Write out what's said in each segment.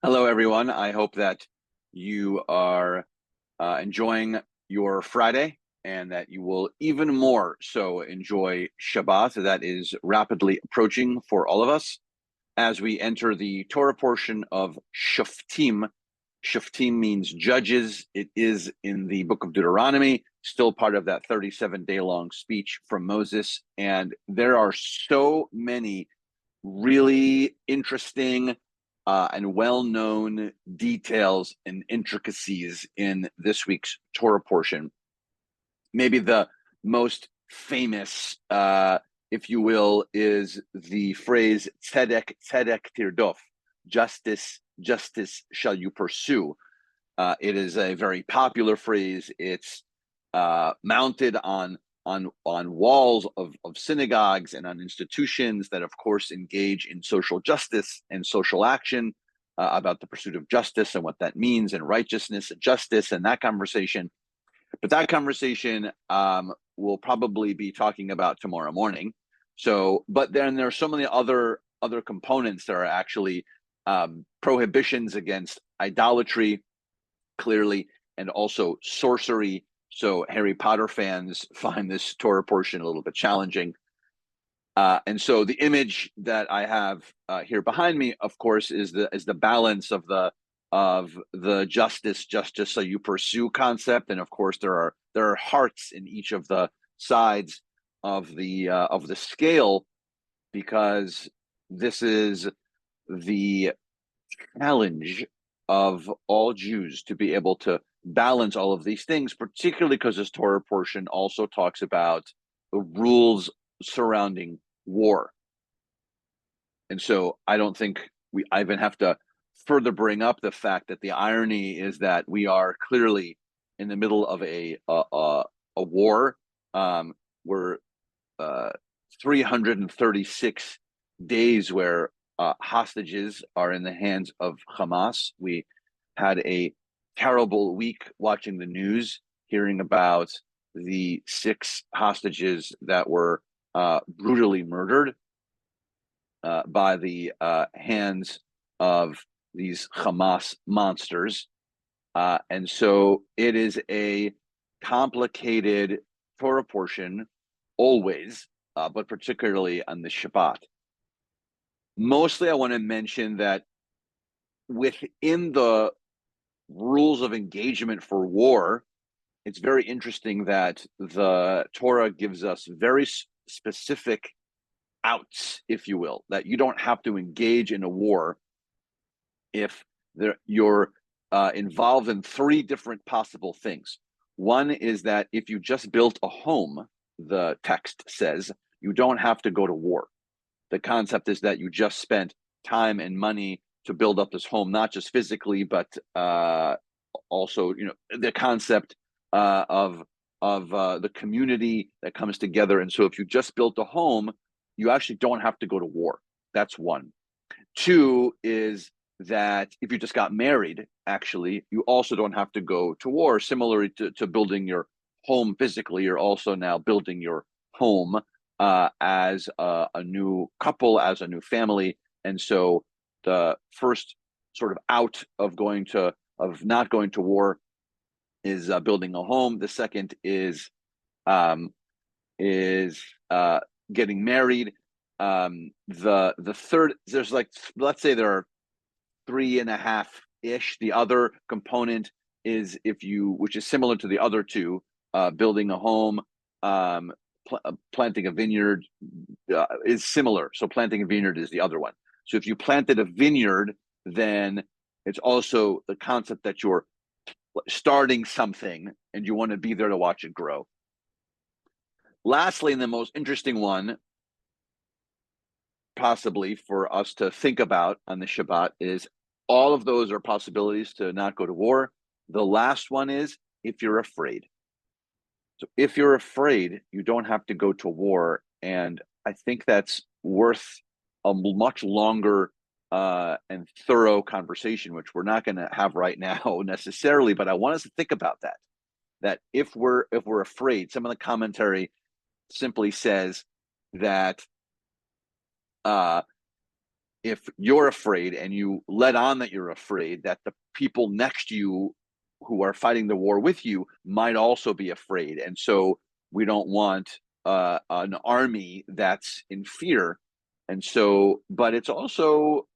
Hello, everyone. I hope that you are enjoying your Friday and that you will even more so enjoy Shabbat that is rapidly approaching for all of us as we enter the Torah portion of Shoftim. Shoftim means judges. It is in the book of Deuteronomy, still part of that 37-day long speech from Moses. And there are so many really interesting and well-known details and intricacies in this week's Torah portion. Maybe the most famous, if you will, is the phrase "tzedek, tzedek tirdof," justice, justice shall you pursue. It is a very popular phrase. It's mounted on walls of synagogues and on institutions that, of course, engage in social justice and social action about the pursuit of justice and what that means, and righteousness and justice and that conversation. But that conversation we'll probably be talking about tomorrow morning. So, but then there are so many other components that are actually prohibitions against idolatry, clearly, and also sorcery. So Harry Potter fans find this Torah portion a little bit challenging. And so the image that I have here behind me, of course, is the balance of the justice so you pursue concept. And of course, there are hearts in each of the sides of the scale, because this is the challenge of all Jews to be able to balance all of these things, particularly because this Torah portion also talks about the rules surrounding war. And so I don't think I even have to further bring up the fact that the irony is that we are clearly in the middle of a war. We're 336 days where hostages are in the hands of Hamas. We had a terrible week watching the news, hearing about the 6 hostages that were brutally murdered by the hands of these Hamas monsters. And so it is a complicated Torah portion always, but particularly on the Shabbat. Mostly, I want to mention that within the rules of engagement for war, it's very interesting that the Torah gives us very specific outs, if you will, that you don't have to engage in a war if you're involved in 3 different possible things. One is that if you just built a home, the text says, you don't have to go to war. The concept is that you just spent time and money to build up this home, not just physically, but also, the concept of the community that comes together. And so if you just built a home, you actually don't have to go to war. That's one. 2 is that if you just got married, actually, you also don't have to go to war. Similarly to building your home physically, you're also now building your home as a new couple, as a new family. And so the first sort of out of not going to war is building a home. The second is getting married. The third, there's like, let's say there are 3.5-ish. The other component is which is similar to the other 2, building a home, planting a vineyard is similar. So planting a vineyard is the other one. So if you planted a vineyard, then it's also the concept that you're starting something and you want to be there to watch it grow. Lastly, and the most interesting one, possibly for us to think about on the Shabbat, is all of those are possibilities to not go to war. The last one is if you're afraid. So if you're afraid, you don't have to go to war. And I think that's worth a much longer and thorough conversation, which we're not going to have right now necessarily. But I want us to think about that if we're afraid, some of the commentary simply says that if you're afraid and you let on that you're afraid, that the people next to you who are fighting the war with you might also be afraid. And so we don't want an army that's in fear. And so, but it's also,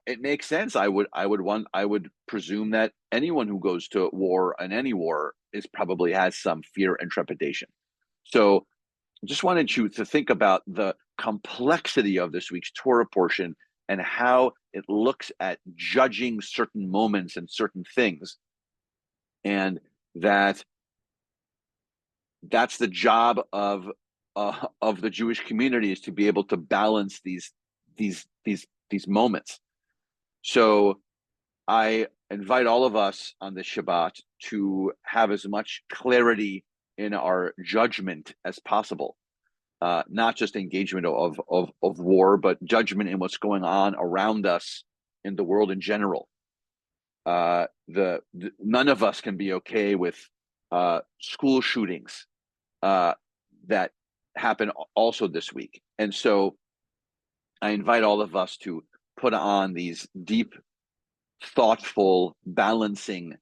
it makes sense. I would presume that anyone who goes to war, and any war, is probably has some fear and trepidation. So just wanted you to think about the complexity of this week's Torah portion and how it looks at judging certain moments and certain things, and that's the job of the Jewish community, is to be able to balance these moments. So I invite all of us on this Shabbat to have as much clarity in our judgment as possible. Not just engagement of war, but judgment in what's going on around us in the world in general. None of us can be okay with school shootings that happen also this week. And so I invite all of us to put on these deep, thoughtful, balancing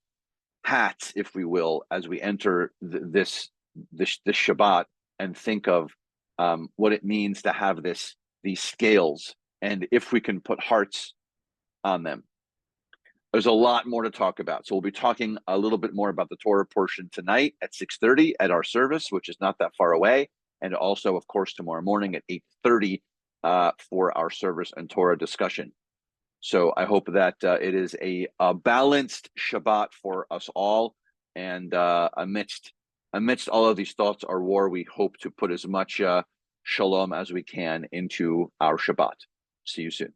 hats, if we will, as we enter this Shabbat, and think of what it means to have these scales, and if we can put hearts on them. There's a lot more to talk about. So we'll be talking a little bit more about the Torah portion tonight at 6:30 at our service, which is not that far away. And also, of course, tomorrow morning at 8:30 for our service and Torah discussion. So I hope that it is a balanced Shabbat for us all. And amidst all of these thoughts, our war, we hope to put as much shalom as we can into our Shabbat. See you soon.